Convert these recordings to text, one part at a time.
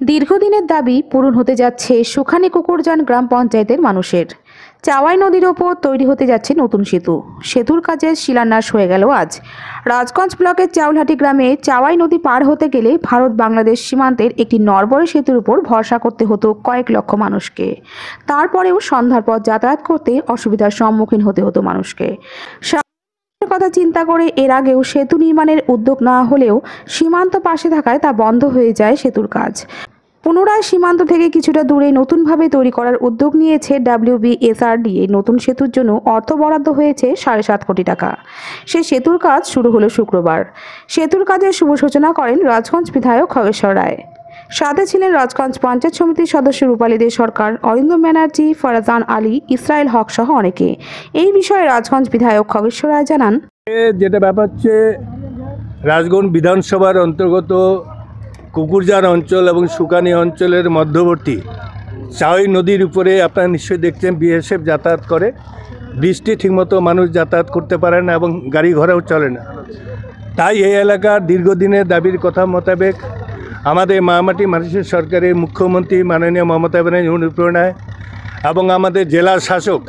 দীর্ঘদিনের দাবি পূরণ হতে যাচ্ছে সুখানী কুকুরজান গ্রাম পঞ্চায়েতের মানুষের। চাওয়াই নদীর ওপর তৈরি হতে যাচ্ছে নতুন সেতু। সেতুর কাজের শিলান্যাস হয়ে গেল আজ। রাজগঞ্জ ব্লকের চাউলহাটি গ্রামে চাওয়াই নদী পার হতে গেলে ভারত বাংলাদেশ সীমান্তের একটি নড়বড়ে সেতুর উপর ভরসা করতে হতো কয়েক লক্ষ মানুষকে। তারপরেও সন্ধ্যার পর যাতায়াত করতে অসুবিধার সম্মুখীন হতে হতো মানুষকে। কথা চিন্তা করে এর আগেও সেতু নির্মাণের উদ্যোগ নেওয়া হলেও সীমান্ত পাশে থাকায় তা বন্ধ হয়ে যায় সেতুর কাজ। পুনরায় সীমান্ত থেকে কিছুটা দূরে নতুনভাবে তৈরি করার উদ্যোগ নিয়েছে WBSRD। এই নতুন সেতুর জন্য অর্থ বরাদ্দ হয়েছে 7.5 কোটি টাকা। সেই সেতুর কাজ শুরু হলো শুক্রবার। সেতুর কাজের শুভ সূচনা করেন রাজগঞ্জ বিধায়ক খগেশ্বর রায়। সাথে ছিলেন রাজগঞ্জ পঞ্চায়েত সমিতির সদস্য রূপালী দে সরকার, অরিন্দম ব্যানার্জি, ফরাজান আলী, ইসরায়েল হক সহ অনেকে। এই বিষয়ে রাজগঞ্জ বিধায়ক খগেশ্বর রায় জানান, যেটা ব্যাপার হচ্ছে রাজগঞ্জ বিধানসভার অন্তর্গত কুকুরজান অঞ্চল এবং সুকানি অঞ্চলের মধ্যবর্তী চাওয়াই নদীর উপরে আপনারা নিশ্চয়ই দেখছেন BSF যাতায়াত করে। বৃষ্টি ঠিকমতো মানুষ যাতায়াত করতে পারে না এবং গাড়ি ঘোড়াও চলে না। তাই এই এলাকার দীর্ঘদিনের দাবির কথা মোতাবেক আমাদের মামাটি মানুষের সরকারের মুখ্যমন্ত্রী মাননীয় মমতা ব্যানার্জির অনুপ্রেরণায় এবং আমাদের জেলার শাসক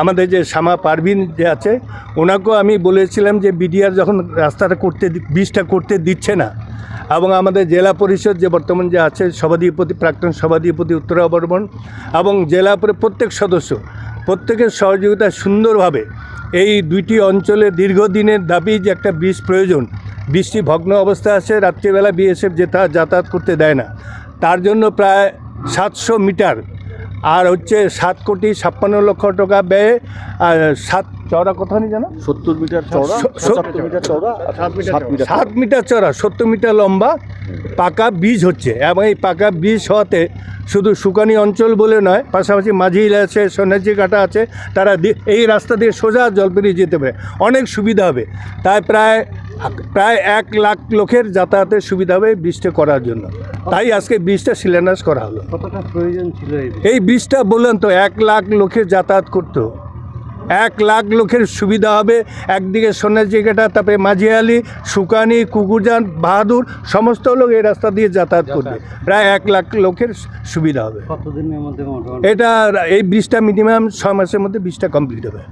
আমাদের যে শ্যামা পারভিন যে আছে, ওনাকেও আমি বলেছিলাম যে BDR যখন রাস্তাটা ব্রিজটা করতে দিচ্ছে না এবং আমাদের জেলা পরিষদ যে বর্তমান যে আছে সভাধিপতি, প্রাক্তন সভাধিপতি উত্তরা বর্মন এবং জেলা প্রত্যেক সদস্য প্রত্যেকের সহযোগিতা সুন্দরভাবে এই দুইটি অঞ্চলে দীর্ঘদিনের দাবি যে একটা ব্রিজ প্রয়োজন। বৃষ্টি ভগ্ন অবস্থা আছে, রাত্রিবেলা BSF যাতায়াত করতে দেয় না। তার জন্য প্রায় 700 মিটার আর হচ্ছে 7,56,00,000 টাকা ব্যয়ে 7 চওড়া কথা নেই জানো 70 মিটার চওড়া, 75 মিটার চওড়া, 7 মিটার চওড়া, 70 মিটার লম্বা পাকা ব্রিজ হচ্ছে। এবং এই পাকা ব্রিজ হওয়াতে শুধু সুকানি অঞ্চল বলে নয়, পাশাপাশি মাঝিল আছে, সন্ন্যাসী ঘাটা আছে, তারা এই রাস্তা দিয়ে সোজা জলপাইগুড়ি যেতে পারে, অনেক সুবিধা হবে। তাই প্রায় 1 লাখ লোকের যাতায়াতের সুবিধা হবে ব্রিজটা করার জন্য। তাই আজকে ব্রিজটা শিলান্যাস করা হলো। কতটা প্রয়োজন ছিল এই ব্রিজটা বললেন তো 1 লাখ লোকের যাতায়াত করতো, 1 লাখ লোকের সুবিধা হবে। একদিকে সন্ন্যাসী ঘাটা, তারপরে মাঝিয়ালি, সুকানি, কুকুরজান, বাহাদুর সমস্ত লোক এই রাস্তা দিয়ে যাতায়াত করবে। প্রায় 1 লাখ লোকের সুবিধা হবে। কতদিনের মধ্যে এটা এই ব্রিজটা মিনিমাম 6 মাসের মধ্যে ব্রিজটা কমপ্লিট হবে।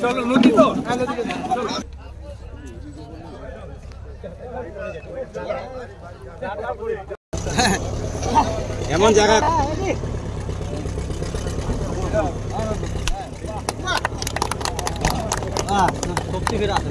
চলো নদী তো এমন জায়গা সত্যি ফেরা আছে।